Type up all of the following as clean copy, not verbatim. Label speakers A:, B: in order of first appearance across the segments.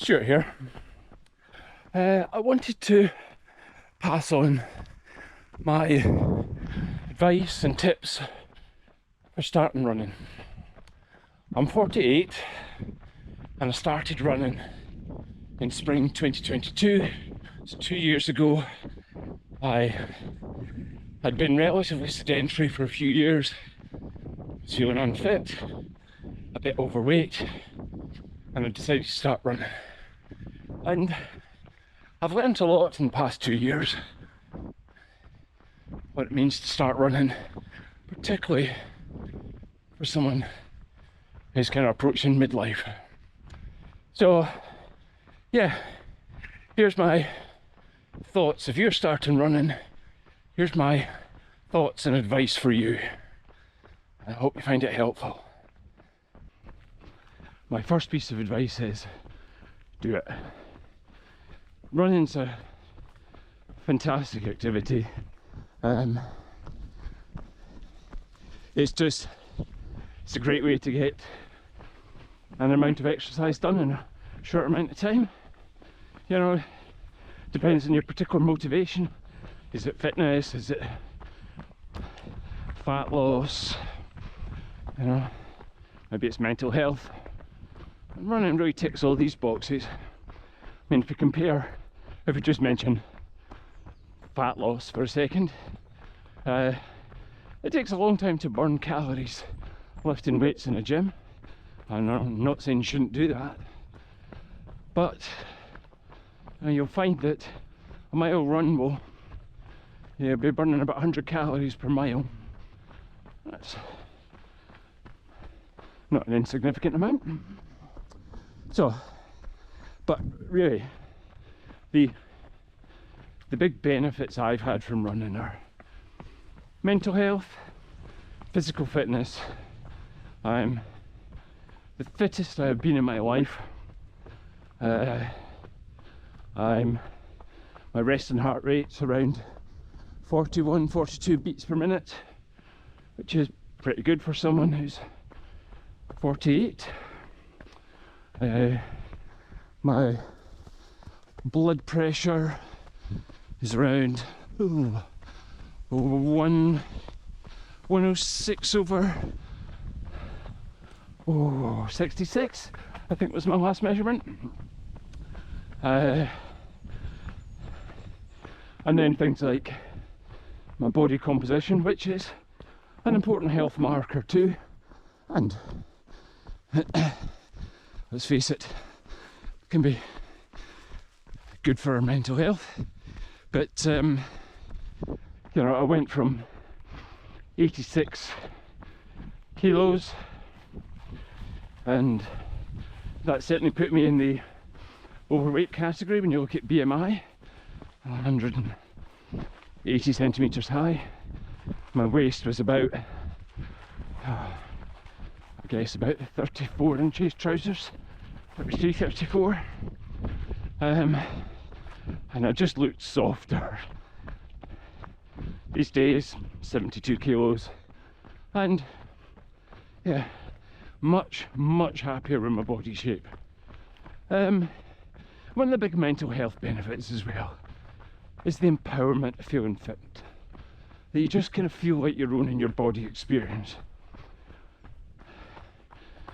A: Stuart here. I wanted to pass on my advice and tips for starting running. I'm 48 and I started running in spring 2022. So 2 years ago. I had been relatively sedentary for a few years, was feeling unfit, a bit overweight, and I decided to start running. And I've learned a lot in the past 2 years what it means to start running, particularly for someone who's kind of approaching midlife. So yeah, here's my thoughts. If you're starting running, here's my thoughts and advice for you. I hope you find it helpful. My first piece of advice is do it. Running's a fantastic activity. It's a great way to get an amount of exercise done in a short amount of time. You know, depends on your particular motivation. Is it fitness? Is it fat loss? You know, maybe it's mental health. And running really ticks all these boxes. I mean, if we just mention fat loss for a second, it takes a long time to burn calories lifting weights in a gym. I'm not saying you shouldn't do that, but you'll find that a mile run will be burning about 100 calories per mile. That's not an insignificant amount. So, but really, the big benefits I've had from running are mental health, physical fitness. I'm the fittest I've been in my life. My resting heart rate's around 41, 42 beats per minute, which is pretty good for someone who's 48. My blood pressure is around 106 over 66, I think was my last measurement. And then things like my body composition, which is an important health marker too. And let's face it, can be good for our mental health. But I went from 86 kilos, and that certainly put me in the overweight category when you look at BMI. 180 centimeters high. My waist was about, I guess, about 34 inches trousers, 33, 34. And I just looked softer. These days, 72 kilos, and yeah, much happier with my body shape. One of the big mental health benefits as well is the empowerment of feeling fit. That you just kind of feel like you're owning your body experience.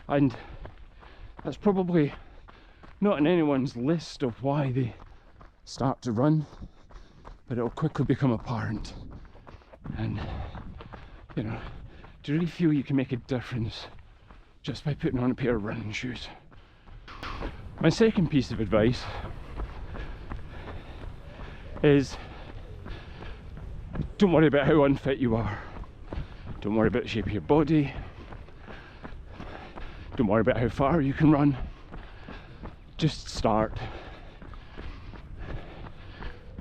A: And that's probably not on anyone's list of why they start to run, but it'll quickly become apparent. And do you really feel you can make a difference just by putting on a pair of running shoes? My second piece of advice is don't worry about how unfit you are. Don't worry about the shape of your body. Don't worry about how far you can run. Just start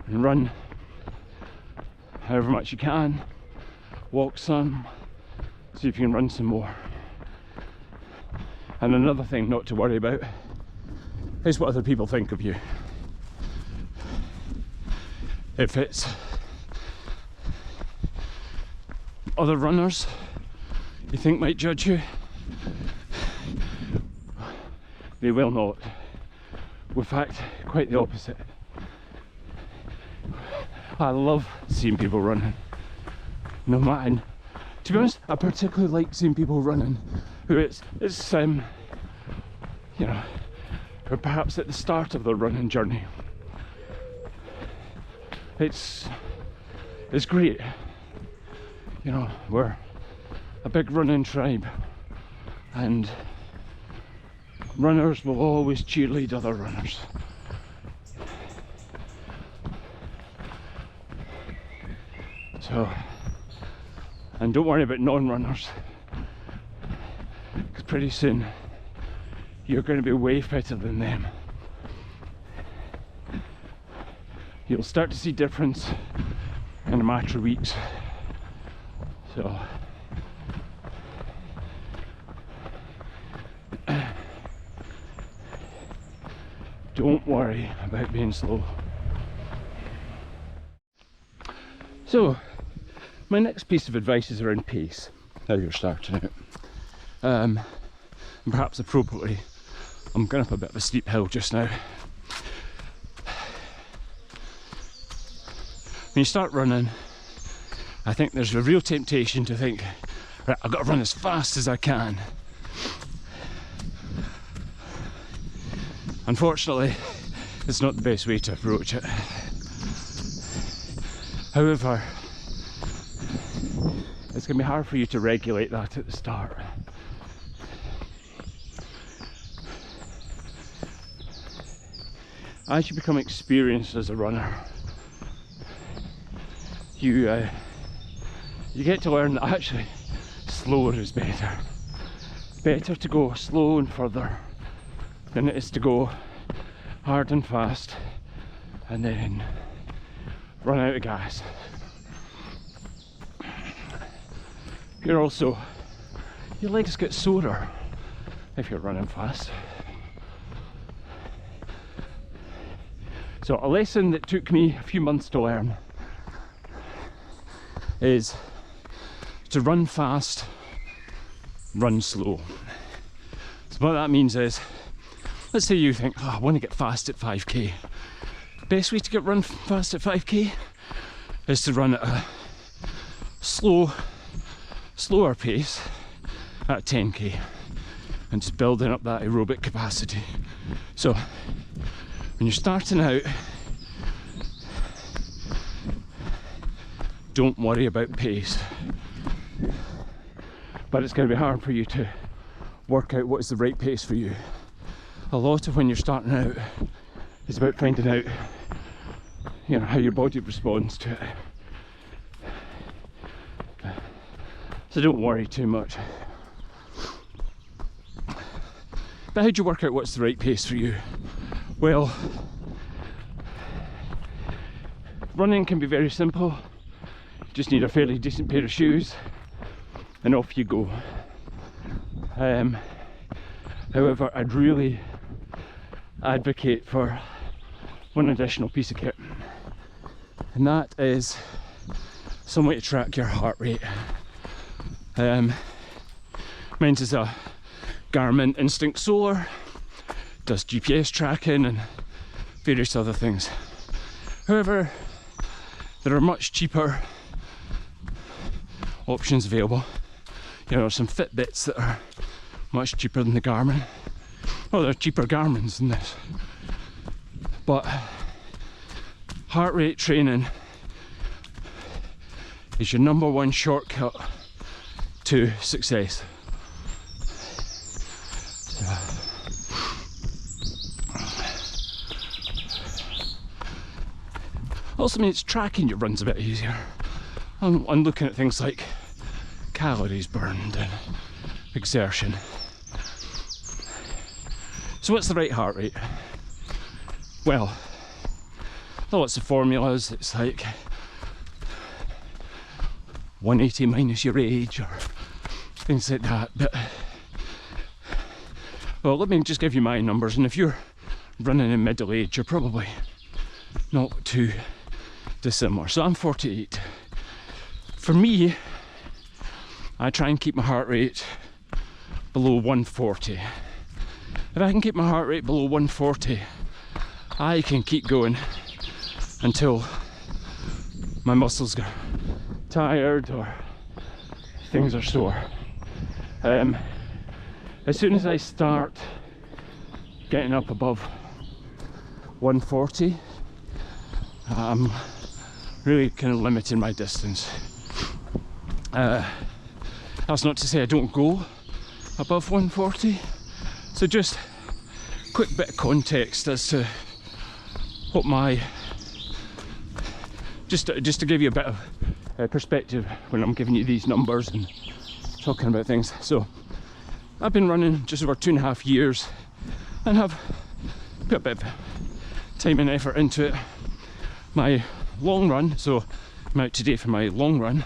A: and run however much you can. Walk some, see if you can run some more. And another thing not to worry about is what other people think of you. If it's other runners you think might judge you, they will not. In fact, quite the opposite. I love seeing people running. No matter. To be honest, I particularly like seeing people running who it's you know, or perhaps at the start of their running journey. It's great. You know, we're a big running tribe, and runners will always cheerlead other runners. So, and don't worry about non-runners, because pretty soon you're going to be way fitter than them. You'll start to see difference in a matter of weeks. So don't worry about being slow. So my next piece of advice is around pace, how you're starting out. And perhaps appropriately, I'm going up a bit of a steep hill just now. When you start running, I think there's a real temptation to think, right, I've got to run as fast as I can. Unfortunately, it's not the best way to approach it. However, it's going to be hard for you to regulate that at the start. As you become experienced as a runner, you get to learn that actually slower is better. Better to go slow and further than it is to go hard and fast and then run out of gas. Your legs get sorer if you're running fast. So a lesson that took me a few months to learn is to run fast, run slow. So what that means is, let's say you think, oh, I want to get fast at 5k. Best way to run fast at 5k is to run at a slower pace at 10k and just building up that aerobic capacity. So when you're starting out, don't worry about pace, but it's going to be hard for you to work out what is the right pace for you. A lot of when you're starting out is about finding out, you know, how your body responds to it. So don't worry too much. But how do you work out what's the right pace for you? Well, running can be very simple. You just need a fairly decent pair of shoes and off you go. However, I'd really advocate for one additional piece of kit, and that is some way to track your heart rate. Mine's is a Garmin Instinct Solar, does GPS tracking and various other things. However, there are much cheaper options available. You know, there are some Fitbits that are much cheaper than the Garmin. Oh, there are cheaper Garmins than this. But heart rate training is your number one shortcut to success. Also means tracking your runs a bit easier. I'm looking at things like calories burned and exertion. So what's the right heart rate? Well, there are lots of formulas. It's like 180 minus your age or things like that, but well, let me just give you my numbers, and if you're running in middle age, you're probably not too dissimilar. So I'm 48. For me, I try and keep my heart rate below 140. If I can keep my heart rate below 140, I can keep going until my muscles get tired or things are sore. As soon as I start getting up above 140, I'm really kind of limiting my distance. That's not to say I don't go above 140. So just quick bit of context as to what my, just to give you a bit of perspective when I'm giving you these numbers and talking about things. So I've been running just over 2.5 years and have put a bit of time and effort into it. My long run, so I'm out today for my long run,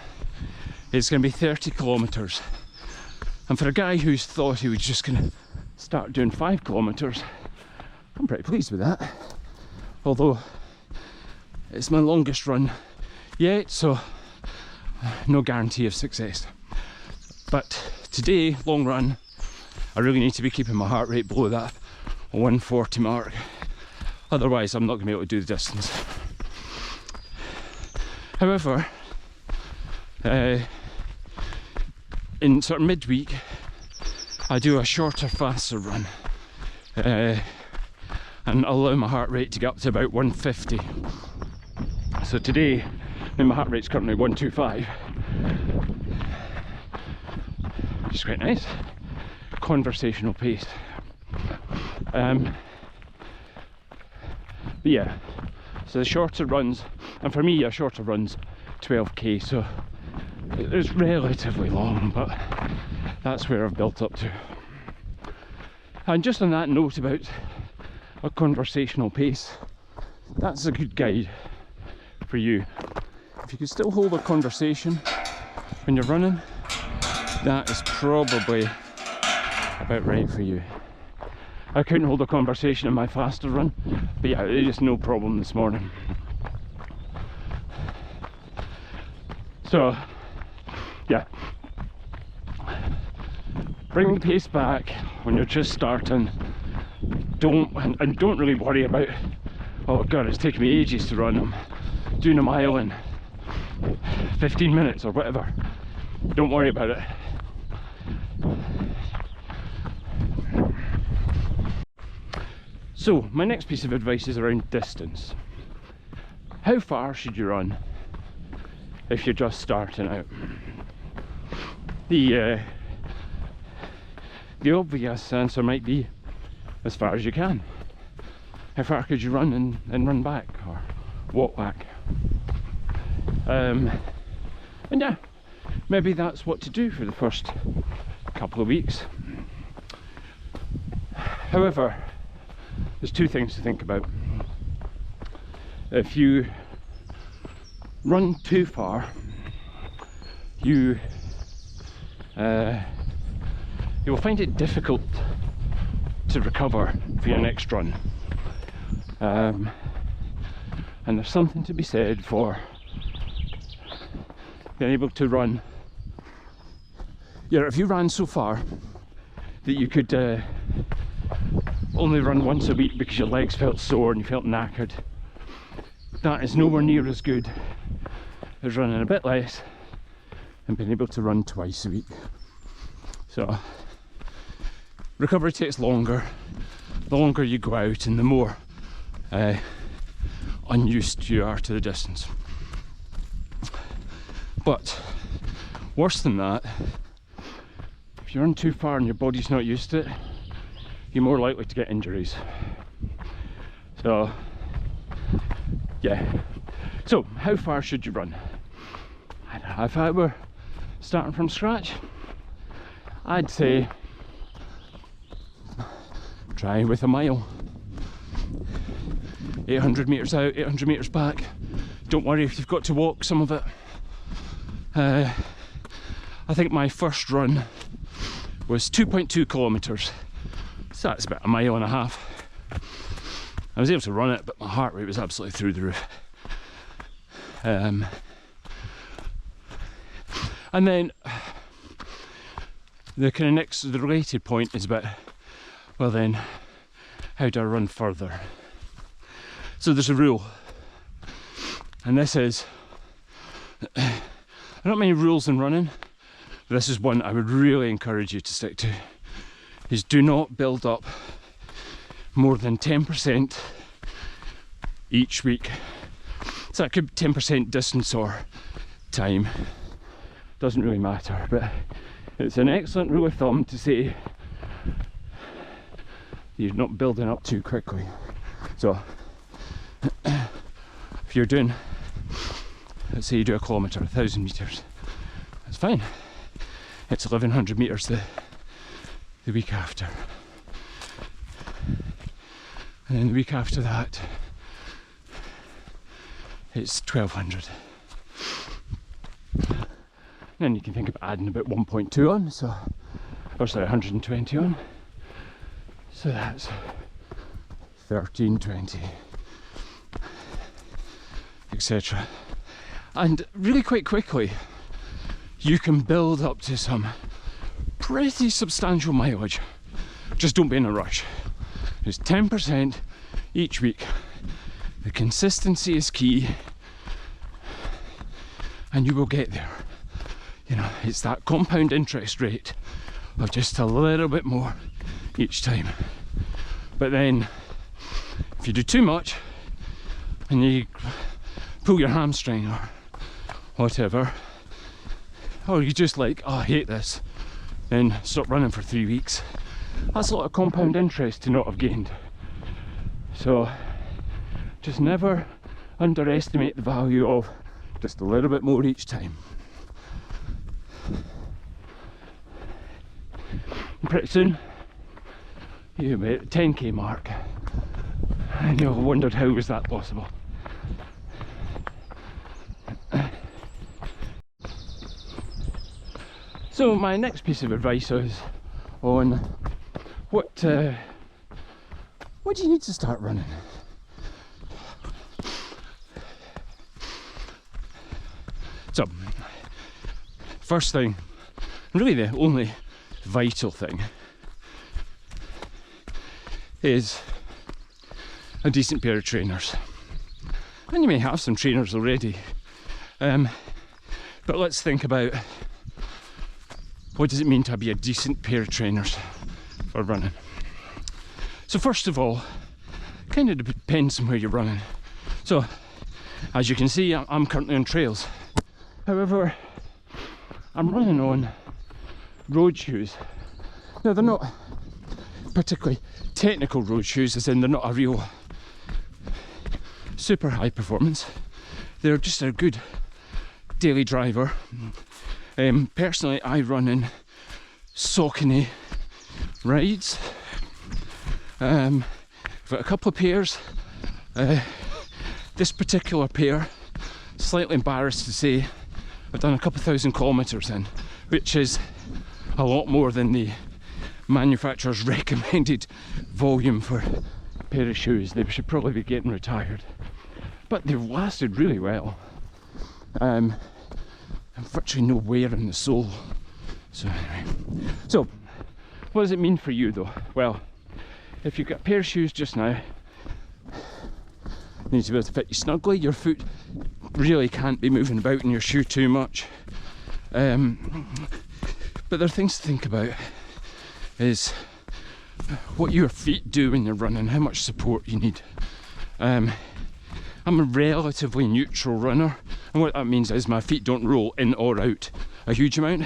A: is going to be 30 kilometres. And for a guy who's thought he was just going to start doing 5 kilometres, I'm pretty pleased with that. Although it's my longest run yet, so no guarantee of success. But today, long run, I really need to be keeping my heart rate below that 140 mark. Otherwise, I'm not going to be able to do the distance. However, in sort of midweek, I do a shorter, faster run and allow my heart rate to get up to about 150. So today, my heart rate's currently 125, which is quite nice. Conversational pace. But yeah, so the shorter runs, and for me a shorter run's 12k, so it's relatively long, but that's where I've built up to. And just on that note about a conversational pace, that's a good guide for you. If you can still hold a conversation when you're running, that is probably about right for you. I couldn't hold a conversation in my faster run, but yeah, it's just no problem this morning. So yeah, bring the pace back when you're just starting. Don't really worry about, oh god, it's taken me ages to run. I'm doing a mile in 15 minutes or whatever. Don't worry about it. So my next piece of advice is around distance. How far should you run if you're just starting out? The obvious answer might be as far as you can. How far could you run and run back or walk back? And yeah, maybe that's what to do for the first couple of weeks. However, there's two things to think about. If you run too far, you will find it difficult to recover for your next run. And there's something to be said for being able to run. If you ran so far that you could only run once a week because your legs felt sore and you felt knackered, that is nowhere near as good as running a bit less and being able to run twice a week. So recovery takes longer. The longer you go out and the more unused you are to the distance. But worse than that, if you run too far and your body's not used to it, you're more likely to get injuries. So yeah, so how far should you run? I don't know, if I were starting from scratch, I'd say try with a mile. 800 metres out, 800 metres back. Don't worry if you've got to walk some of it. I think my first run was 2.2 kilometres, so that's about 1.5 miles. I was able to run it, but my heart rate was absolutely through the roof. And then the kind of next, the related point is about, well then, how do I run further? So there's a rule, and this is, there are not many rules in running, but this is one I would really encourage you to stick to, is do not build up more than 10% each week. So that could be 10% distance or time, doesn't really matter, but it's an excellent rule of thumb to say you're not building up too quickly. So if you're doing, let's say you do a kilometre, 1,000 metres, that's fine. It's 1,100 metres the week after. And then the week after that, it's 1,200. Then you can think of adding about 1.2 on, so, or sorry, 120 on. So that's 1,320. Etc. And really quite quickly you can build up to some pretty substantial mileage. Just don't be in a rush. Just 10% each week. The consistency is key, and you will get there. You know, it's that compound interest rate of just a little bit more each time. But then if you do too much and you pull your hamstring or whatever, or you just like, oh, I hate this, then stop running for 3 weeks. That's a lot of compound interest to not have gained. So just never underestimate the value of just a little bit more each time. And pretty soon you'll be at the 10k mark and you'll have wondered how was that possible. So my next piece of advice is on what do you need to start running? So first thing, and really the only vital thing, is a decent pair of trainers. And you may have some trainers already, but let's think about what does it mean to be a decent pair of trainers for running. So first of all, kind of depends on where you're running. So as you can see, I'm currently on trails. However, I'm running on road shoes. Now they're not particularly technical road shoes, as in they're not a real super high performance. They're just a good daily driver. Personally, I run in Saucony rides. I've got a couple of pairs. This particular pair, slightly embarrassed to say, I've done a couple 1,000 kilometres in, which is a lot more than the manufacturer's recommended volume for a pair of shoes. They should probably be getting retired, but they've lasted really well. And virtually no wear in the sole. So anyway, so what does it mean for you though? Well, if you've got a pair of shoes just now, you need to be able to fit you snugly. Your foot really can't be moving about in your shoe too much. But there are things to think about, is what your feet do when you're running, how much support you need. I'm a relatively neutral runner, and what that means is my feet don't roll in or out a huge amount.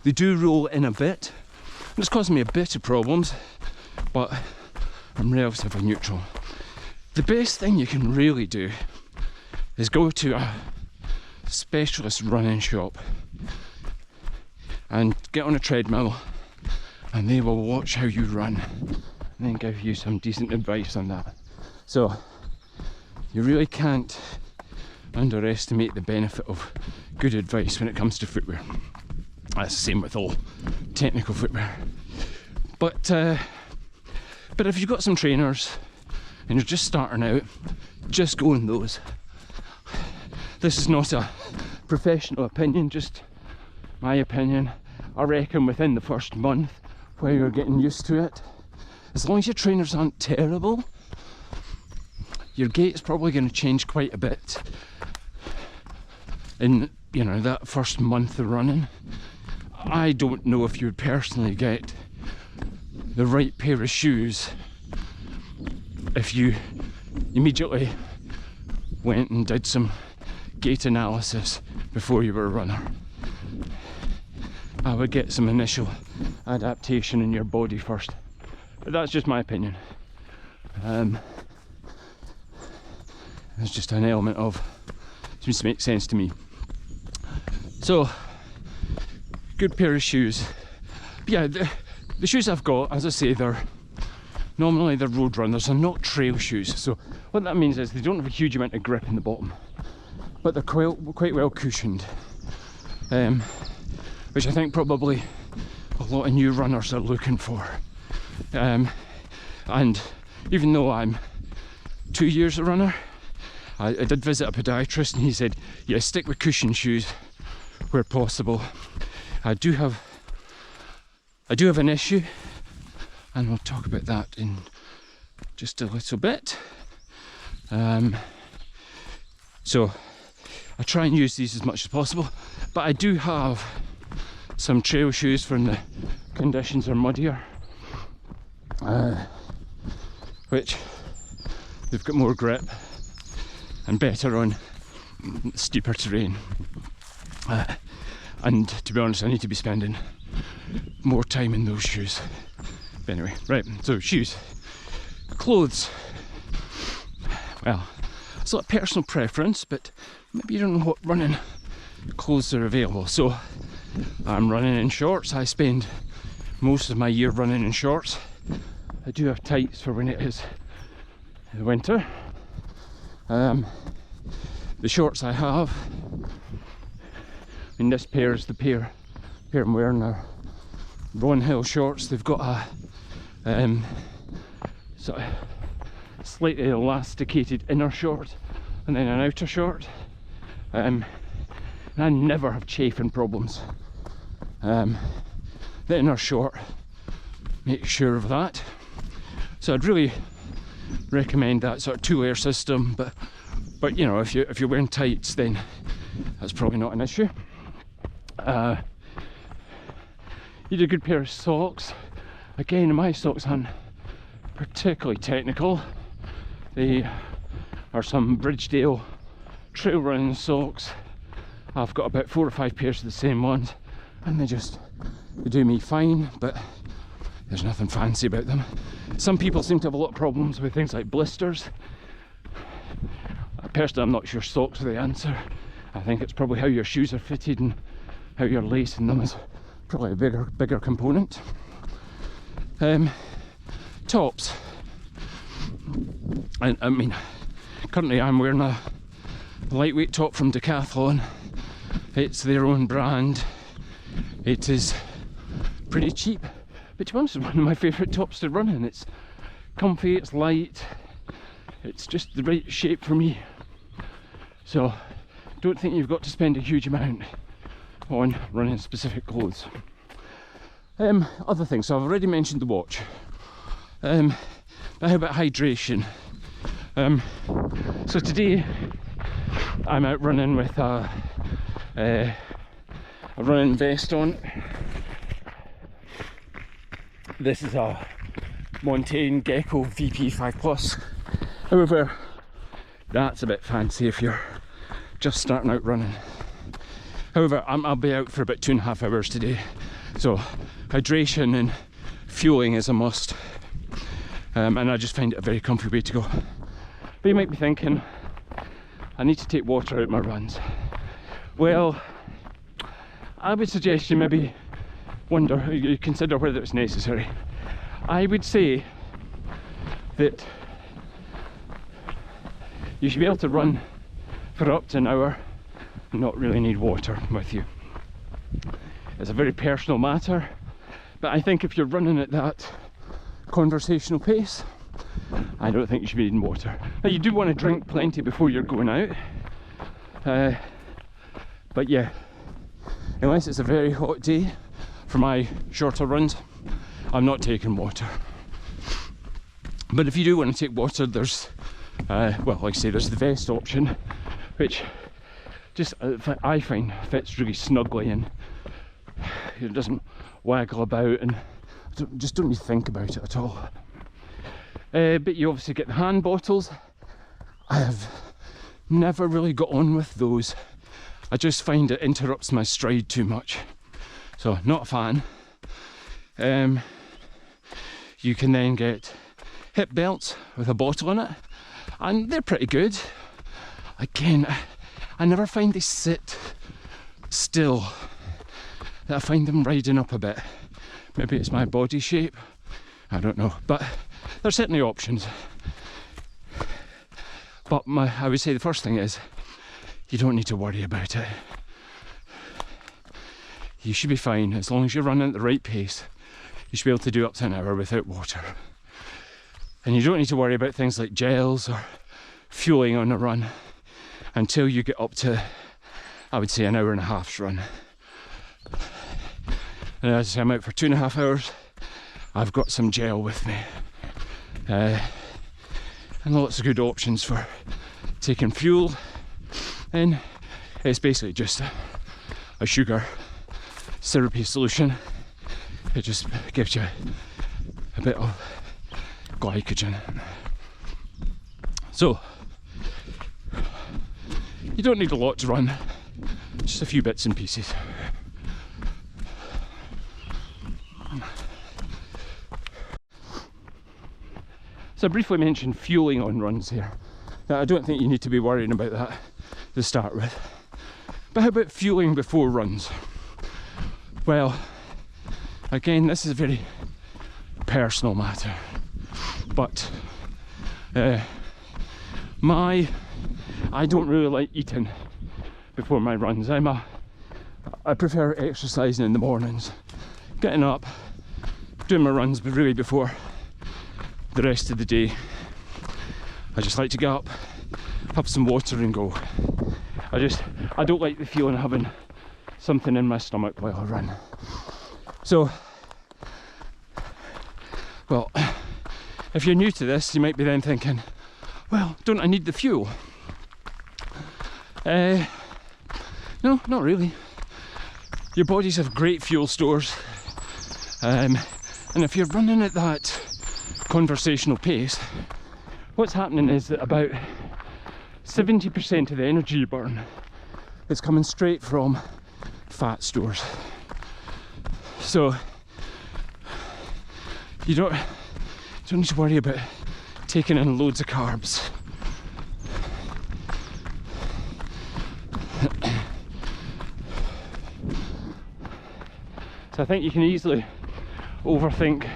A: They do roll in a bit, and it's causing me a bit of problems, but I'm relatively neutral. The best thing you can really do is go to a specialist running shop and get on a treadmill, and they will watch how you run and then give you some decent advice on that. So you really can't underestimate the benefit of good advice when it comes to footwear. That's the same with all technical footwear. But if you've got some trainers and you're just starting out, just go in those. This is not a professional opinion, just my opinion. I reckon within the first month, where you're getting used to it, as long as your trainers aren't terrible, your gait's probably going to change quite a bit in, you know, that first month of running. I don't know if you would personally get the right pair of shoes if you immediately went and did some gait analysis before you were a runner. I would get some initial adaptation in your body first, but that's just my opinion. It's just an element of, seems to make sense to me. So, good pair of shoes. But yeah, the shoes I've got, as I say, normally they're road runners, they're not trail shoes. So what that means is they don't have a huge amount of grip in the bottom, but they're quite well cushioned, which I think probably a lot of new runners are looking for. And even though I'm 2 years a runner, I did visit a podiatrist and he said, yeah, stick with cushion shoes where possible. I do have an issue, and we'll talk about that in just a little bit. So I try and use these as much as possible, but I do have some trail shoes when the conditions are muddier, which they've got more grip and better on steeper terrain. And to be honest, I need to be spending more time in those shoes. But anyway, right, so shoes. Clothes. Well, it's not a personal preference, but maybe you don't know what running clothes are available. So I'm running in shorts. I spend most of my year running in shorts. I do have tights for when it is the winter. The shorts I have, I mean, this pair is the pair I'm wearing now. Ron Hill shorts. They've got a sort of slightly elasticated inner short and then an outer short, and I never have chafing problems. The inner short makes sure of that, so I'd really recommend that sort of two-layer system, but you know, if you're wearing tights, then that's probably not an issue. You need a good pair of socks. Again, my socks aren't particularly technical. They are some Bridgedale trail running socks. I've got about 4 or 5 pairs of the same ones, and they do me fine, but there's nothing fancy about them. Some people seem to have a lot of problems with things like blisters. Personally, I'm not sure socks are the answer. I think it's probably how your shoes are fitted and how you're lacing them is probably a bigger component. Tops. I mean, currently I'm wearing a lightweight top from Decathlon. It's their own brand. It is pretty cheap, but to be honest, it's one of my favourite tops to run in. It's comfy, it's light, it's just the right shape for me. So don't think you've got to spend a huge amount on running specific clothes. Other things, so I've already mentioned the watch. But how about hydration? So today I'm out running with a running vest on. This is a Montane Gecko VP5 Plus. However, that's a bit fancy if you're just starting out running. However, I'll be out for about 2.5 hours today, so hydration and fueling is a must, and I just find it a very comfy way to go. But you might be thinking, I need to take water out my runs. Well, I would suggest you maybe you consider whether it's necessary. I would say that you should be able to run for up to an hour and not really need water with you. It's a very personal matter, but I think if you're running at that conversational pace, I don't think you should be needing water. Now, you do want to drink plenty before you're going out, but yeah, unless it's a very hot day, for my shorter runs, I'm not taking water. But if you do want to take water, there's Well, like I say, there's the vest option, which just I find fits really snugly and it doesn't waggle about, and just don't need to think about it at all. But you obviously get the hand bottles. I have never really got on with those. I just find it interrupts my stride too much, so not a fan. You can then get hip belts with a bottle in it, and they're pretty good. Again, I never find they sit still. I find them riding up a bit. Maybe it's my body shape, I don't know, but there's certainly options. But I would say the first thing is, you don't need to worry about it. You should be fine as long as you're running at the right pace. You should be able to do up to an hour without water. And you don't need to worry about things like gels or fueling on a run until you get up to, I would say, an hour and a half's run. And as I say, I'm out for 2.5 hours. I've got some gel with me. And lots of good options for taking fuel. And it's basically just a sugar syrupy solution. It just gives you a bit of glycogen. So you don't need a lot to run, just a few bits and pieces. So I briefly mentioned fueling on runs here. Now, I don't think you need to be worrying about that to start with. But how about fueling before runs? Well, again, this is a very personal matter. But I don't really like eating before my runs. I prefer exercising in the mornings, getting up, doing my runs, but really before the rest of the day. I just like to get up, have some water and go. I don't like the feeling of having something in my stomach while I run. So, well, if you're new to this, you might be then thinking, well, don't I need the fuel? No, not really. Your bodies have great fuel stores, and if you're running at that conversational pace, what's happening is that about 70% of the energy you burn is coming straight from fat stores. So you don't need to worry about taking in loads of carbs. So I think you can easily overthink,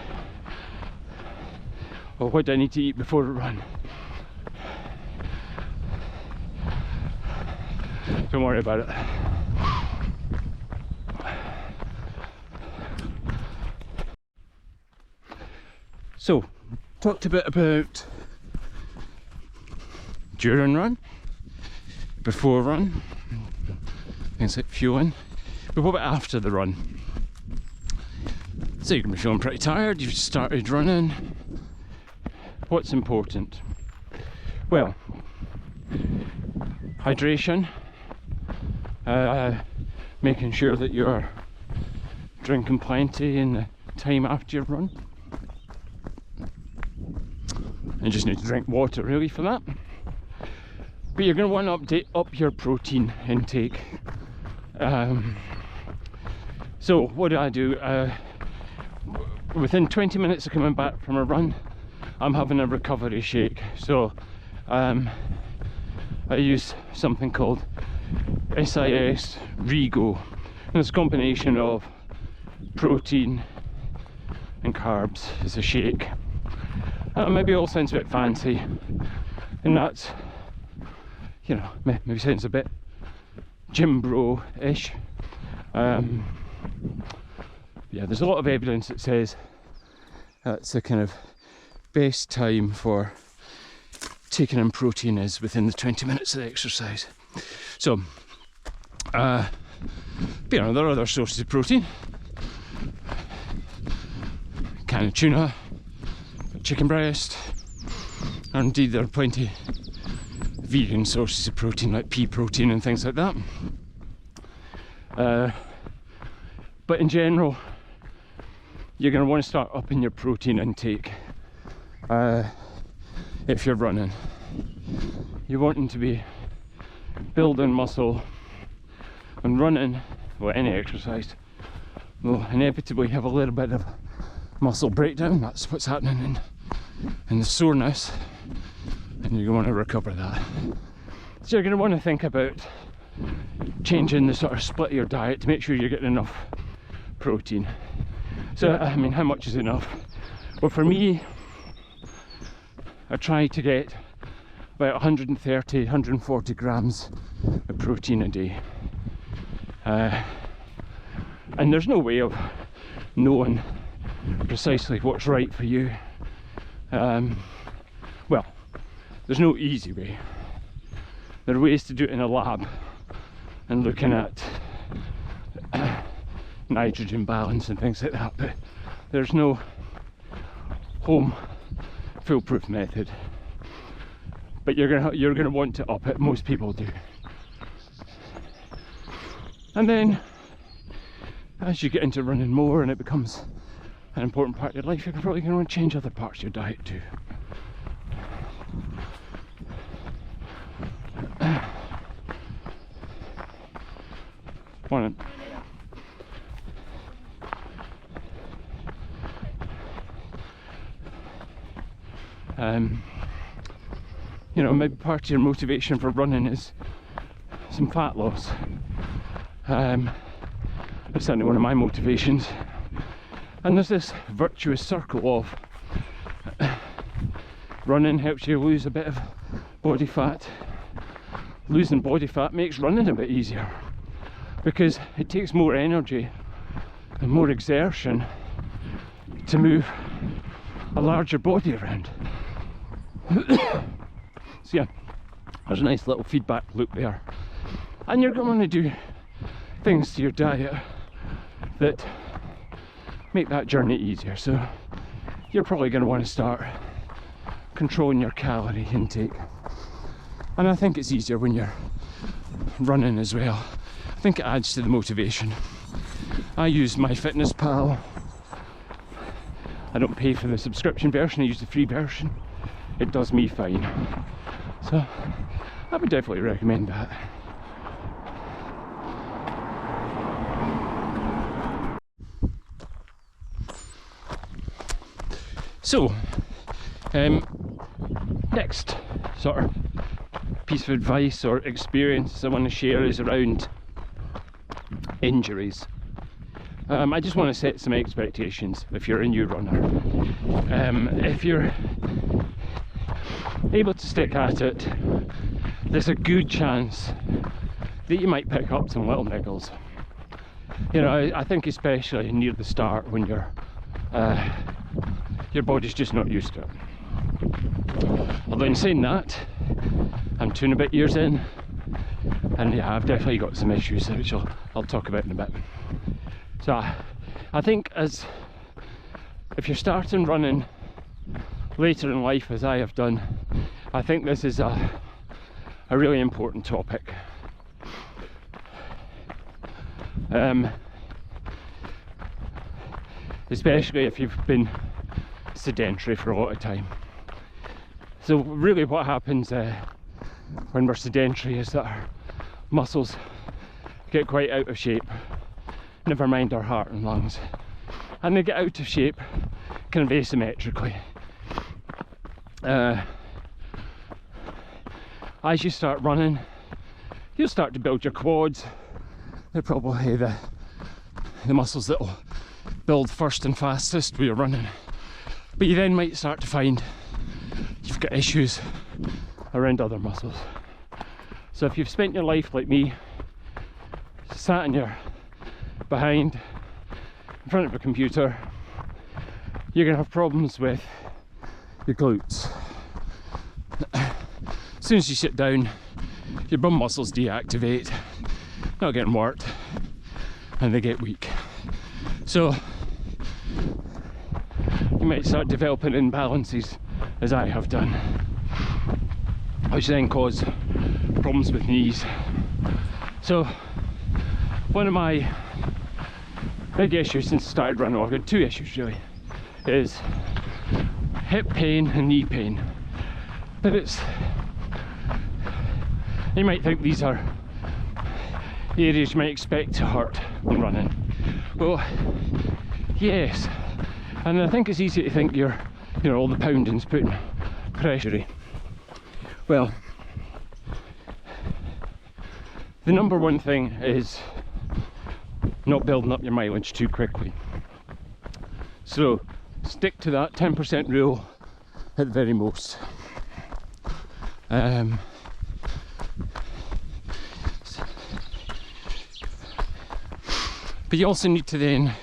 A: well, what do I need to eat before a run? Don't worry about it. So, talked a bit about during run, before run, things like fueling, but what about after the run? So you can be feeling pretty tired, you've started running. What's important? Well, hydration, making sure that you're drinking plenty in the time after your run. You just need to drink water really for that. But you're going to want to update up your protein intake. So what do? Within 20 minutes of coming back from a run, I'm having a recovery shake. So I use something called SIS Rego, and it's a combination of protein and carbs as a shake. Maybe it all sounds a bit fancy, and that's, you know, maybe sounds a bit gym bro-ish. Yeah, there's a lot of evidence that says that's the kind of best time for taking in protein is within the 20 minutes of the exercise. So, but, you know, there are other sources of protein. Can of tuna, chicken breast, and indeed there are plenty vegan sources of protein like pea protein and things like that. But in general, you're going to want to start upping your protein intake if you're running. You're wanting to be building muscle, and running, well, any exercise, will inevitably have a little bit of muscle breakdown. That's what's happening in the soreness, and you're going to want to recover that. So you're going to want to think about changing the sort of split of your diet to make sure you're getting enough protein. So, I mean, how much is enough? Well, for me, I try to get about 130, 140 grams of protein a day. And there's no way of knowing precisely what's right for you. Well, there's no easy way. There are ways to do it in a lab and looking at nitrogen balance and things like that, but there's no home foolproof method. But you're gonna want to up it. Most people do. And then as you get into running more and it becomes an important part of your life, you're probably going to want to change other parts of your diet too. Morning. You know, maybe part of your motivation for running is some fat loss. That's certainly one of my motivations. And there's this virtuous circle of running helps you lose a bit of body fat. Losing body fat makes running a bit easier because it takes more energy and more exertion to move a larger body around. So yeah, there's a nice little feedback loop there. And you're going to do things to your diet that make that journey easier. So you're probably going to want to start controlling your calorie intake. And I think it's easier when you're running as well. I think it adds to the motivation. I use MyFitnessPal. I don't pay for the subscription version, I use the free version. It does me fine. So I would definitely recommend that. So, next sort of piece of advice or experience I want to share is around injuries. I just want to set some expectations if you're a new runner. If you're able to stick at it, there's a good chance that you might pick up some little niggles. You know, I think especially near the start when your body's just not used to it. Although in saying that, I'm 2 and a bit years in, and yeah, I've definitely got some issues which I'll talk about in a bit. So I think if you're starting running later in life, as I have done, I think this is a really important topic. Especially if you've been sedentary for a lot of time. So really what happens when we're sedentary is that our muscles get quite out of shape, never mind our heart and lungs, and they get out of shape kind of asymmetrically. As you start running, you'll start to build your quads. They're probably the muscles that will build first and fastest when you're running. But you then might start to find you've got issues around other muscles. So if you've spent your life like me, sat in your behind in front of a computer, you're going to have problems with your glutes. As soon as you sit down, your bum muscles deactivate, not getting worked, and they get weak. So you might start developing imbalances, as I have done, which then cause problems with knees. So one of my big issues since I started running, I've got two issues really, is hip pain and knee pain. But you might think these are areas you might expect to hurt when running. Well, yes, and I think it's easy to think all the pounding's putting pressure. Well, the number one thing is not building up your mileage too quickly. So stick to that 10% rule at the very most. But you also need to then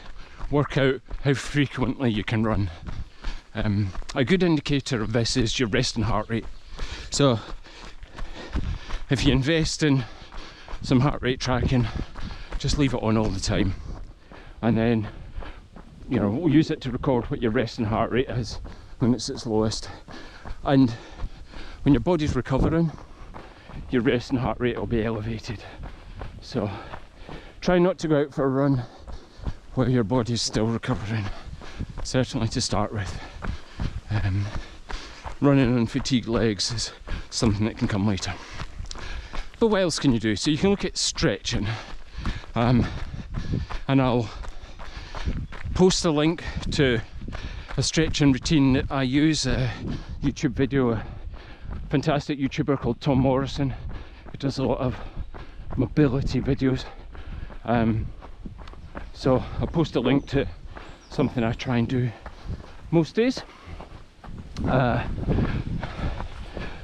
A: work out how frequently you can run. A good indicator of this is your resting heart rate. So if you invest in some heart rate tracking, just leave it on all the time, and then use it to record what your resting heart rate is when it's its lowest. And when your body's recovering, your resting heart rate will be elevated. So try not to go out for a run while your body's still recovering, certainly to start with. Running on fatigued legs is something that can come later. But what else can you do? So you can look at stretching, and I'll post a link to a stretching routine that I use, a YouTube video, a fantastic YouTuber called Tom Morrison, who does a lot of mobility videos. So I'll post a link to something I try and do most days. But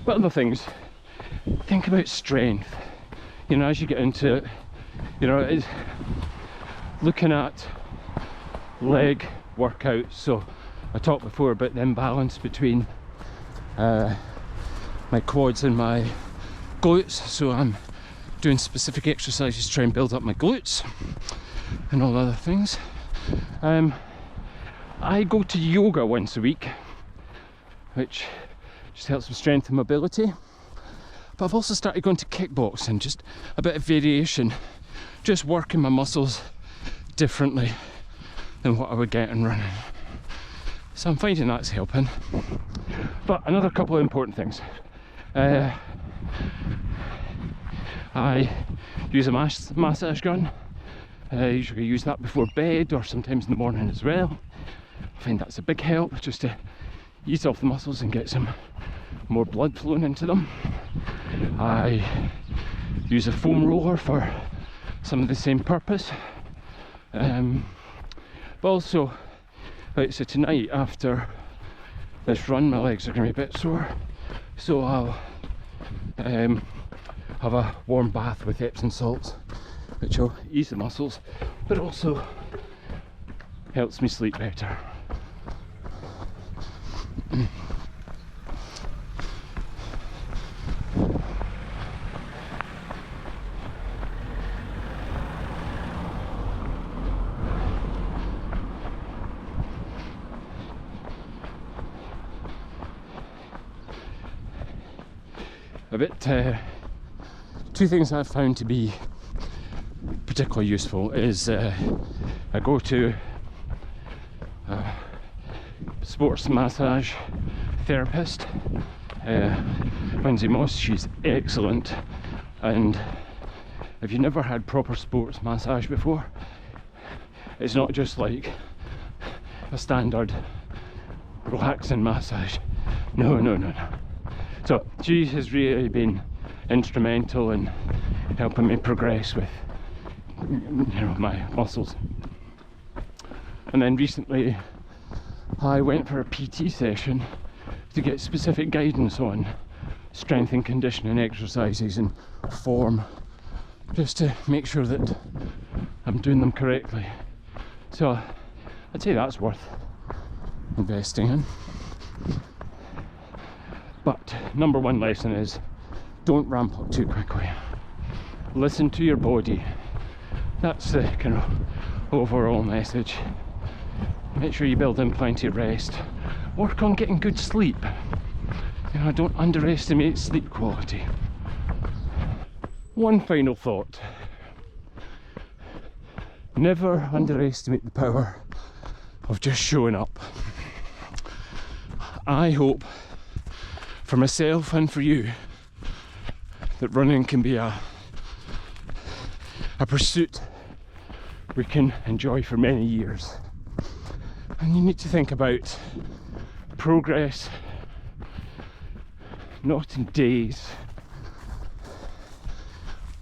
A: other things, think about strength. As you get into it, it's looking at leg workouts. So I talked before about the imbalance between my quads and my glutes. So I'm doing specific exercises to try and build up my glutes and all other things. I go to yoga once a week, which just helps with strength and mobility. But I've also started going to kickboxing, just a bit of variation, just working my muscles differently than what I would get in running. So I'm finding that's helping. But another couple of important things. I use a massage gun. I usually use that before bed or sometimes in the morning as well. I find that's a big help, just to ease off the muscles and get some more blood flowing into them. I use a foam roller for some of the same purpose. But also, so tonight after this run, my legs are going to be a bit sore, so I'll have a warm bath with Epsom salts, which will ease the muscles, but also helps me sleep better. Two things I've found to be particularly useful is I go to a sports massage therapist, Lindsay Moss. She's excellent, and if you've never had proper sports massage before, it's not just like a standard relaxing massage. No. So she has really been instrumental in helping me progress with my muscles. And then recently I went for a PT session to get specific guidance on strength and conditioning exercises and form, just to make sure that I'm doing them correctly. So I'd say that's worth investing in. But number one lesson is, don't ramp up too quickly. Listen to your body. That's the kind of overall message. Make sure you build in plenty of rest. Work on getting good sleep. Don't underestimate sleep quality. one final thought. Never underestimate the power of just showing up. I hope for myself and for you that running can be a pursuit we can enjoy for many years. And you need to think about progress, not in days,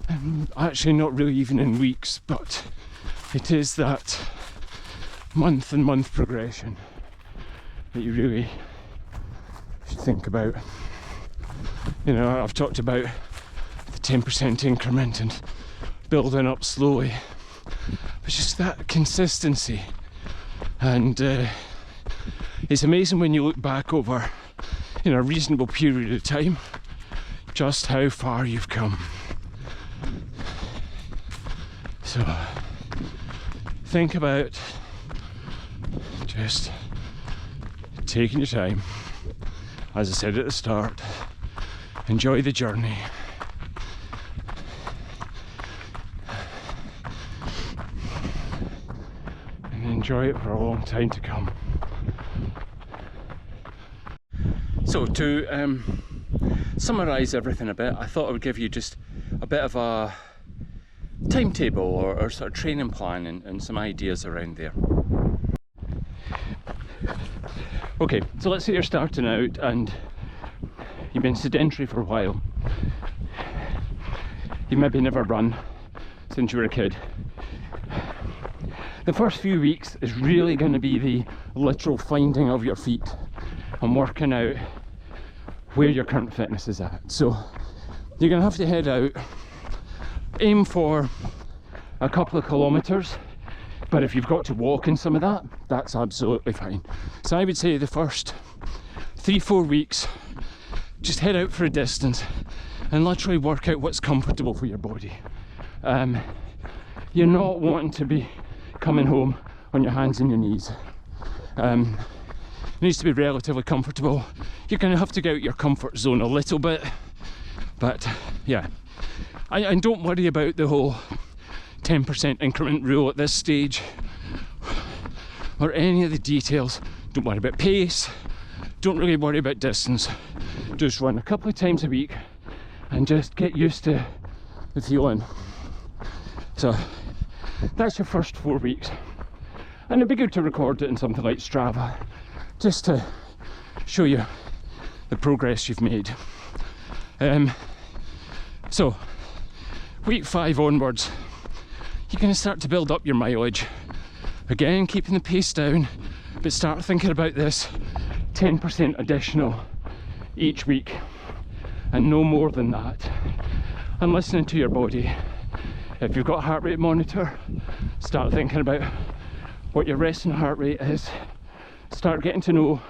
A: and actually not really even in weeks, but it is that month and month progression that you really should think about. You know, I've talked about the 10% increment and building up slowly. It's just that consistency, and it's amazing when you look back over, you know, a reasonable period of time, just how far you've come. So think about just taking your time. As I said at the start, enjoy the journey. And enjoy it for a long time to come. So to summarise everything a bit, I thought I would give you just a bit of a timetable or sort of training plan and some ideas around there. Okay, so let's say you're starting out and you've been sedentary for a while. You maybe never run since you were a kid. The first few weeks is really going to be the literal finding of your feet and working out where your current fitness is at. So you're going to have to head out, aim for a couple of kilometres, but if you've got to walk in some of that, that's absolutely fine. So I would say the first 3-4 weeks, just head out for a distance and literally work out what's comfortable for your body. You're not wanting to be coming home on your hands and your knees. It needs to be relatively comfortable. You're going to have to get out your comfort zone a little bit, but yeah. And don't worry about the whole 10% increment rule at this stage, or any of the details. Don't worry about pace, don't really worry about distance. Just run a couple of times a week and just get used to the feeling. So that's your first 4 weeks, and it'd be good to record it in something like Strava just to show you the progress you've made. So week 5 onwards, you're going to start to build up your mileage. Again, keeping the pace down, but start thinking about this 10% additional each week, and no more than that. And listening to your body. If you've got a heart rate monitor, start thinking about what your resting heart rate is. Start getting to know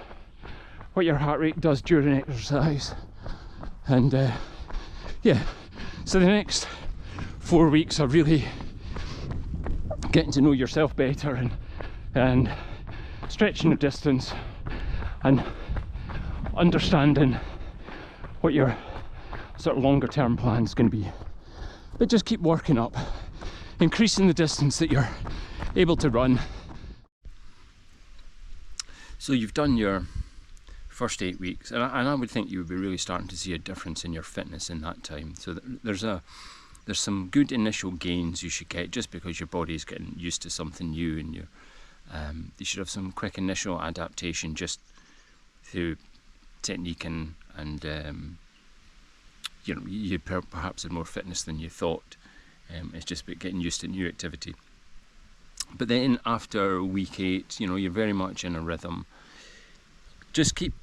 A: what your heart rate does during exercise. And yeah, so the next 4 weeks are really getting to know yourself better and stretching the distance and understanding what your sort of longer term plan is going to be. But just keep working up, increasing the distance that you're able to run. So you've done your first 8 weeks, and I would think you would be really starting to see a difference in your fitness in that time. So there's some good initial gains you should get just because your body's getting used to something new, and you should have some quick initial adaptation just through technique and you know, you perhaps had more fitness than you thought. It's just about getting used to new activity. But then after week 8, you know, you're very much in a rhythm. Just keep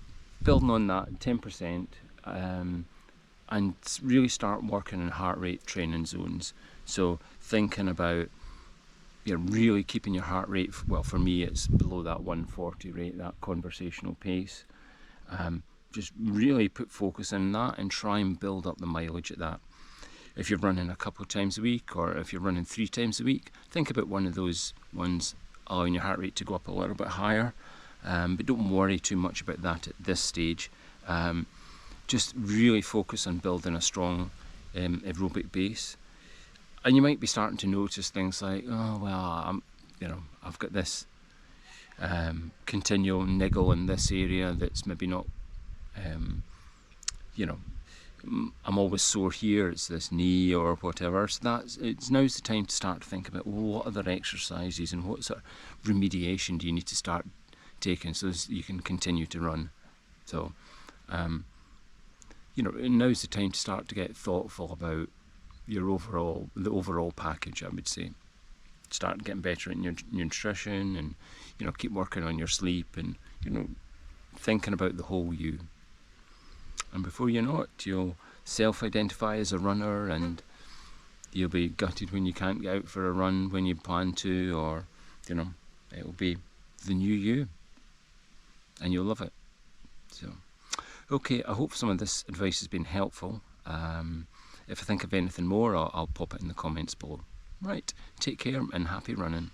A: building on that 10%, and really start working in heart rate training zones. So thinking about, you know, really keeping your heart rate, well, for me it's below that 140 rate, that conversational pace. Just really put focus on that and try and build up the mileage at that. If you're running a couple of times a week, or if you're running 3 times a week, think about one of those ones allowing your heart rate to go up a little bit higher. But don't worry too much about that at this stage. Just really focus on building a strong aerobic base, and you might be starting to notice things like, oh well, I've got this continual niggle in this area that's maybe not, I'm always sore here, it's this knee or whatever. So now's the time to start to think about, well, what other exercises and what sort of remediation do you need to start taking so you can continue to run. So now's the time to start to get thoughtful about the overall package, I would say. Start getting better in your nutrition, and keep working on your sleep, and thinking about the whole you. And before you know it, you'll self-identify as a runner, and you'll be gutted when you can't get out for a run when you plan to, or it'll be the new you, and you'll love it. So okay, I hope some of this advice has been helpful. If I think of anything more, I'll pop it in the comments below. Right, take care and happy running.